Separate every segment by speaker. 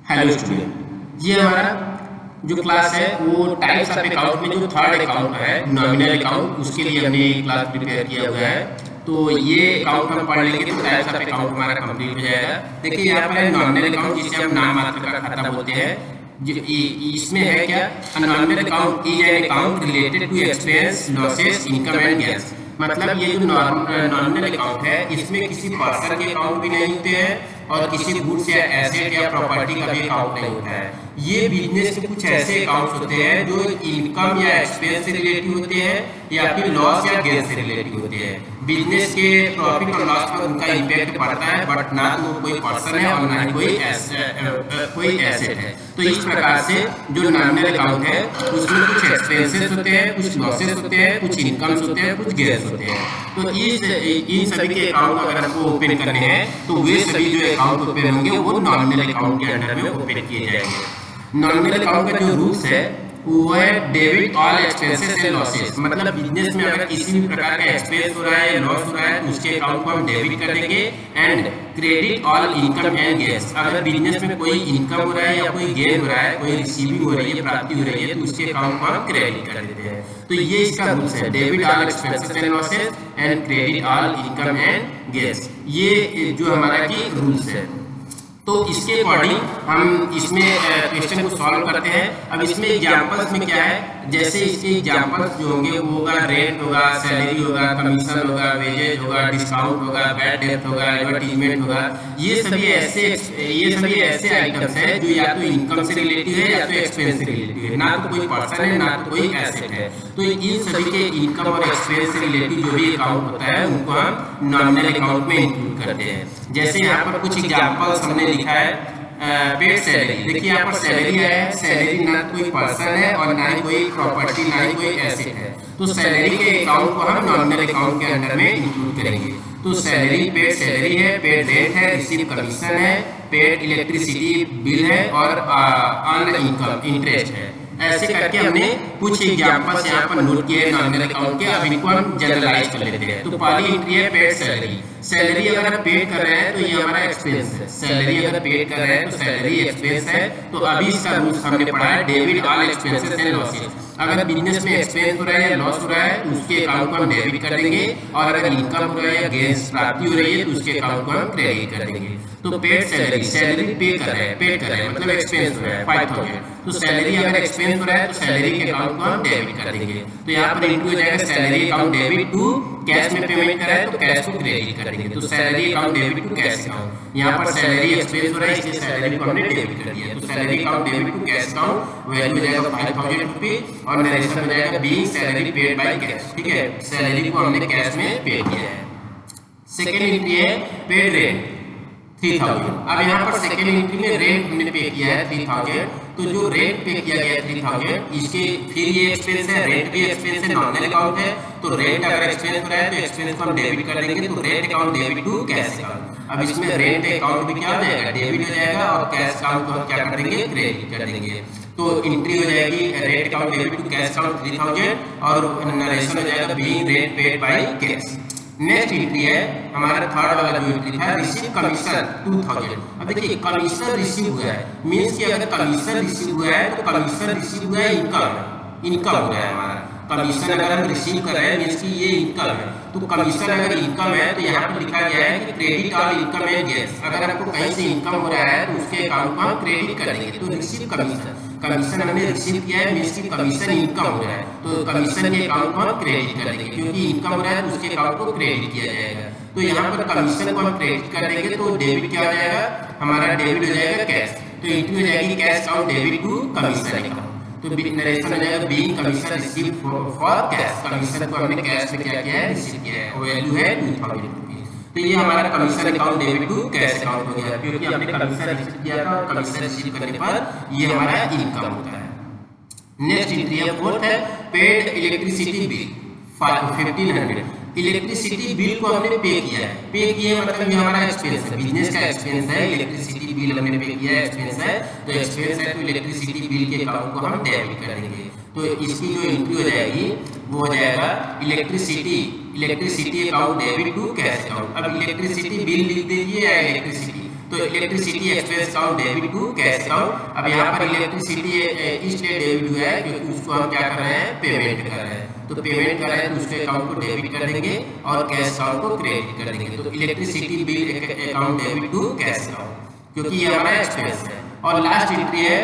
Speaker 1: Hello student, ये हमारा जो क्लास है वो टाइप्स ऑफ अकाउंट में जो थर्ड अकाउंट है नॉमिनल अकाउंट, उसके लिए हमने क्लास प्रिपेयर किया हुआ है। तो ये अकाउंट हम पढ़ लेंगे तो टाइप्स ऑफ अकाउंट हमारा कंप्लीट हो जाएगा। देखिए यहाँ पर है नॉमिनल अकाउंट, जिसे हम नाम मात्र का खाता बोलते हैं। इसमें है क्या, nominal account is an account related to expense, losses, income and gains. मतलब ये जो नॉमिनल अकाउंट है इसमें किसी पर्सन के अकाउंट भी नहीं होते हैं और किसी गुड्स या एसेट या प्रॉपर्टी का भी अकाउंट नहीं होता है। ये बिजनेस के कुछ ऐसे अकाउंट्स होते हैं जो इनकम या एक्सपेंस से रिलेटेड होते हैं या फिर लॉस या गेन से रिलेटेड होते हैं। बिजनेस के प्रॉफिट और लॉस पर उनका इम्पैक्ट पड़ता है, बट ना तो कोई पर्सन है और ना ही कोई एसेट है। तो इस प्रकार से जो नॉमिनल अकाउंट है उसमें कुछ एक्सपेंसेस होते हैं, कुछ लॉसेस होते हैं, कुछ इनकम्स होते हैं, कुछ गेन्स होते हैं। तो इन सभी के अकाउंट अगर हमको ओपन करने हैं तो वे सभी जो अकाउंट ओपन होंगे वो नॉमिनल अकाउंट के अंडर में ओपन किए जाएंगे। नॉमिनल अकाउंट का जो रूल्स है वो है debit all expenses and losses. मतलब बिजनेस में अगर किसी भी प्रकार का एक्सपेंस हो रहा है या लॉस हो रहा है तो उसके अकाउंट को हम डेबिट कर देंगे। And credit all income and gains. अगर बिजनेस में कोई इनकम हो रहा है या कोई गेन हो रहा है, कोई रिसीविंग हो रही है, प्राप्ति हो रही है, तो उसके अकाउंट को हम क्रेडिट कर देते हैं। तो ये इसका रूल्स है, debit all expenses and losses and credit all income and gains. ये जो हमारा की रूल्स है। तो इसके अकॉर्डिंग हम इसमें क्वेश्चन को सॉल्व करते हैं। अब इसमें एग्जांपल्स में क्या है, जैसे इसके एग्जांपल्स जो होंगे वो होगा रेंट होगा, सैलरी होगा, कमीशन होगा, वेजेज होगा, डिस्काउंट होगा, बैड डेब्ट होगा, एडवर्टीजमेंट होगा। ये सभी ऐसे आइटम्स हैं जो या तो इनकम से रिलेटेड है या तो एक्सपेंस से रिलेटेड है। ना तो कोई पर्सन है ना तो कोई एसेट है। तो इन सभी के इनकम और एक्सपेंस से रिलेटेड जो भी अकाउंट होता है उनको हम नॉमिनल अकाउंट में इंक्लूड करते हैं। जैसे यहाँ पर कुछ एग्जांपल्स हमने लिखा है, पेड सैलरी। देखिए यहाँ पर सैलरी है, सैलरी ना कोई पर्सन है और ना ही कोई प्रॉपर्टी, ना ही कोई एसेट है। तो सैलरी के अकाउंट को हम नॉमिनल अकाउंट के अंडर में इंक्लूड करेंगे। तो सैलरी, पेड सैलरी है, पेड रेंट है, रिसीव कमीशन है, पेड इलेक्ट्रिसिटी बिल है और अर्न इनकम इंटरेस्ट है। ऐसे करके हमने कुछ एग्जांपल्स यहाँ पर नोट किए नॉमिनल अकाउंट के। अब इनको हम जनरलाइज कर लेते हैं। तो पहली एंट्री है पेड सैलरी। सैलरी अगर हम पेड कर रहे हैं तो ये हमारा एक्सपेंस है। सैलरी अगर पेड कर रहे हैं तो सैलरी एक्सपेंस है। तो अभी इसका रूल्स हमने पढ़ा है, debit all expenses and losses. अगर बिजनेस में एक्सपेंस हो रहा है या लॉस हो रहा है तो उसके अकाउंट को हम डेबिट कर देंगे, और अगर इनकम हो रहा है या गेन्स प्राप्ति हो रही है तो उसके अकाउंट को हम क्रेडिट कर देंगे। तो पेड सैलरी, सैलरी पे कर रहे हैं, पेड कर रहे हैं मतलब एक्सपेंस हो रहा है 5000। तो सैलरी अगर एक्सपेंस हो रहा है तो सैलरी के अकाउंट को हम डेबिट कर देंगे। तो यहाँ पर इंटू हो जाएगा salary account debit to cash में पेमेंट करा है तो कैश को क्रेडिट कर देंगे। तो salary account debit to cash account. यहाँ पर सैलरी एक्सपेंस हो रहा है इसलिए सैलरी को हमने डेबिट कर दिया। तो salary account debit to cash account, value हो जाएगा 5000 रुपीज और नरेशन हो जाएगा being salary paid by cash. ठीक है, सैलरी को हमने कैश में पे किया है। सेकेंड एंट्री है पेड रेंट 3000। अब यहाँ पर सेकेंड एंट्री में रेंट हमने पे किया है 3000। तो जो रेंट पे किया गया है 3000, इसके फिर ये एक्सपेंस है, रेंट भी एक्सपेंस है, नॉमिनल अकाउंट है। तो रेंट अगर एक्सपेंस हो रहा है तो एक्सपेंस को हम डेबिट कर देंगे। तो rent account debit to cash account. अब इसमें रेंट अकाउंट भी क्या हो जाएगा, डेबिट हो जाएगा, और कैश अकाउंट को हम क्या कर देंगे, क्रेडिट कर देंगे। तो एंट्री हो जाएगी rent account debit to cash account 3000 और नरेशन हो जाएगा being rent paid by cash. Next entry है हमारा थर्ड वाला जो एंट्री था, रिसीव कमीशन 2000। अब देखिए कमीशन रिसीव हुआ है मींस कि अगर कमीशन रिसीव हुआ है तो कमीशन रिसीव हुआ है इनकम हो रहा है हमारा। कमीशन अगर हम रिसीव कर रहे हैं मींस कि ये इनकम है। तो कमीशन अगर इनकम है तो यहाँ पर लिखा गया है कि credit all income and gains. अगर आपको कहीं से इनकम हो रहा है तो उसके अकाउंट को हम क्रेडिट कर देंगे। तो रिसीव कमीशन, कमीशन हमने रिसीव किया है मींस कि कमीशन इनकम हो रहा है तो कमीशन के अकाउंट को हम क्रेडिट कर देंगे, क्योंकि इनकम हो रहा है तो उसके अकाउंट को क्रेडिट किया जाएगा। तो यहाँ पर कमीशन को हम क्रेडिट कर देंगे तो डेबिट क्या हो जाएगा, हमारा डेबिट हो जाएगा कैश। तो इंटू हो जाएगी cash account debit to commission account. तो नरेशन हो जाएगा being commission receive for cash. Commission को हमने कैश में क्या किया है, रिसीव किया है, वैल्यू है 2000 रुपीज। तो ये हमारा commission account debit to cash account हो गया, क्योंकि हमने कमीशन रिसीव किया था और कमीशन रिसीव करने पर ये हमारा इनकम होता है। नेक्स्ट एंट्री है फोर्थ है paid electricity bill 1500। Electricity bill को हमने पे किया है, पे किया मतलब ये हमारा एक्सपेंस है, बिजनेस का एक्सपेंस है। इलेक्ट्रिसिटी बिल हमने पे किया है, एक्सपेंस है। तो एक्सपेंस है तो इलेक्ट्रिसिटी बिल के अकाउंट को हम डेबिट कर देंगे। तो इसकी जो एंट्री हो जाएगी वो हो जाएगा electricity account debit to cash account. अब इलेक्ट्रिसिटी बिल लिख दीजिए या इलेक्ट्रिसिटी, तो electricity expense account debit to cash account. अब यहाँ पर इलेक्ट्रिसिटी इसलिए डेबिट हुआ है क्योंकि उसको हम क्या कर रहे हैं, पेमेंट कर रहे हैं। तो पेमेंट कर रहे हैं तो उसके अकाउंट को डेबिट कर देंगे और कैश अकाउंट को क्रेडिट कर देंगे। तो electricity bill account debit to cash account, क्योंकि ये हमारा एक्सपेंस है। और लास्ट एंट्री है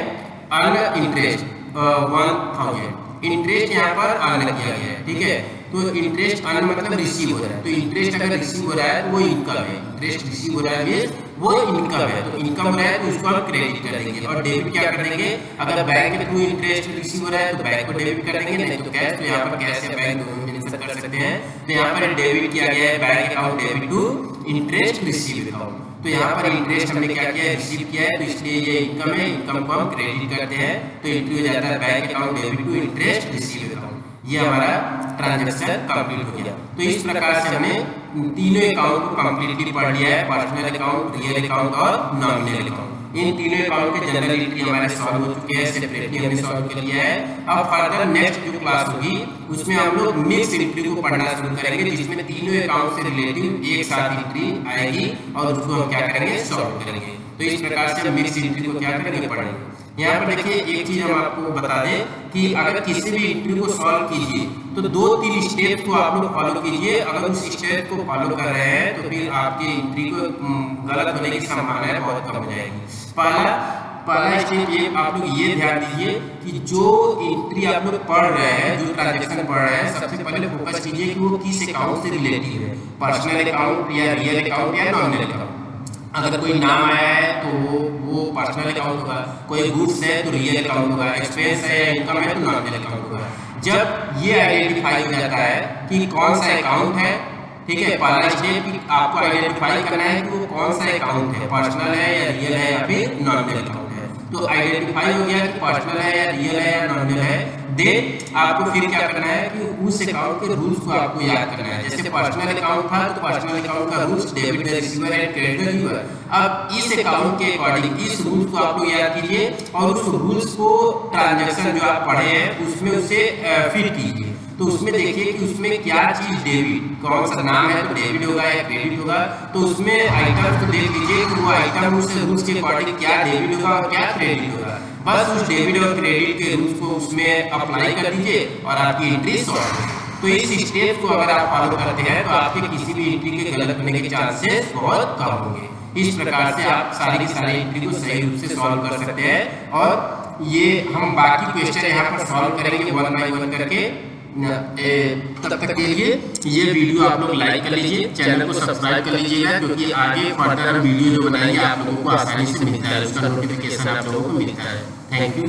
Speaker 1: अर्न इंटरेस्ट 1000। इंटरेस्ट यहाँ पर अर्न किया गया है, ठीक है। तो इंटरेस्ट अर्न मतलब रिसीव हो रहा है। तो इंटरेस्ट अगर रिसीव हो रहा है तो वो इनकम है। इंटरेस्ट रिसीव हो रहा है वो इनकम है। तो इनकम हो रहा है तो उसको हम क्रेडिट कर देंगे। और डेबिट क्या कर देंगे, अगर बैंक के थ्रू इंटरेस्ट रिसीव हो रहा है तो बैंक को डेबिट कर देंगे, नहीं तो कैश। तो यहाँ पर कैश या बैंक दोनों में कर सकते हैं। तो यहाँ पर डेबिट किया गया है bank account debit to interest receive account. तो यहाँ पर इंटरेस्ट हमने क्या किया है, रिसीव किया है, तो इसलिए ये इनकम है। इनकम को हम क्रेडिट करते हैं तो एंट्री हो जाता है bank account debit to interest receive account. ये हमारा ट्रांजैक्शन कंप्लीट हो गया। तो इस प्रकार से हमने तीनों अकाउंट को कंप्लीटली पढ़ लिया है, पर्सनल अकाउंट, रियल अकाउंट और नॉमिनल अकाउंट। इन तीनों अकाउंट के जनरल एंट्री हमारे सॉल्व हो चुके हैं, सेपरेटली हमने सॉल्व कर लिया है। अब फर्दर नेक्स्ट जो क्लास होगी उसमें हम लोग मिक्स एंट्री को पढ़ना शुरू करेंगे, जिसमें तीनों अकाउंट से रिलेटिव एक साथ एंट्री आएगी और उसको हम क्या करेंगे, सॉल्व करेंगे। तो इस प्रकार से हम मिक्स एंट्री को क्या करेंगे, पढ़ेंगे। यहाँ पर देखिए एक चीज हम आपको बता दें कि अगर किसी भी एंट्री को सॉल्व कीजिए तो 2-3 स्टेप को आप लोग फॉलो कीजिए। अगर उस स्टेप को फॉलो कर रहे हैं तो फिर आपकी एंट्री को गलत होने की संभावना बहुत कम हो जाएगी। पहला स्टेप ये आप लोग ये ध्यान दीजिए कि जो एंट्री आप लोग पढ़ रहे हैं, जो ट्रांजैक्शन पढ़ रहे हैं, सबसे पहले फोकस कीजिए कि वो किस अकाउंट से रिलेटिव है, पर्सनल अकाउंट या रियल अकाउंट या नॉमिनल अकाउंट। अगर कोई नाम आया है तो वो पर्सनल अकाउंट होगा, कोई गुड्स है तो रियल अकाउंट होगा, एक्सपेंस है या इनकम है तो नॉमिनल अकाउंट होगा। जब ये आइडेंटिफाई हो जाता है कि कौन सा अकाउंट है, ठीक है, पहला स्टेप कि आपको आइडेंटिफाई करना है कि वो कौन सा अकाउंट है, पर्सनल है या रियल है या फिर नॉमिनल अकाउंट है। तो आइडेंटिफाई हो गया कि पर्सनल है या रियल है या नॉमिनल है, देन आपको फिर क्या करना है कि उस अकाउंट के रूल्स को आपको याद करना है। जैसे पर्सनल अकाउंट था तो पर्सनल अकाउंट का rules debit the receiver and credit the giver. अब इस अकाउंट के अकॉर्डिंग इस रूल्स को आप लोग याद कीजिए और उस रूल्स को ट्रांजैक्शन जो आप पढ़े हैं उसमें उसे फिट कीजिए। तो उसमें देखिए कि उसमें क्या चीज डेबिट, कौन सा नाम है तो डेबिट होगा या क्रेडिट होगा। तो उसमें आइटम को देख लीजिए कि वो आइटम उस रूल्स के अकॉर्डिंग क्या डेबिट होगा और क्या क्रेडिट होगा। बस उस डेबिट और क्रेडिट के रूल्स को उसमें अप्लाई कर दीजिए और आपकी एंट्री सॉल्व हो। तो इस स्टेप को अगर आप फॉलो करते हैं तो आपके किसी भी एंट्री के गलत होने के चांसेस बहुत कम होंगे। इस प्रकार से आप सारी की सारी एंट्री को सही रूप से सॉल्व कर सकते हैं। और ये हम बाकी क्वेश्चन यहाँ पर सॉल्व करेंगे 1 बाय 1 करके। तब तक के लिए ये वीडियो आप लोग लाइक कर लीजिए, चैनल को सब्सक्राइब कर लीजिएगा, क्योंकि आगे फर्दर वीडियो जो बनाएंगे आप लोगों को आसानी से मिलता है, उसका नोटिफिकेशन आप लोगों को मिलता है। Thank you.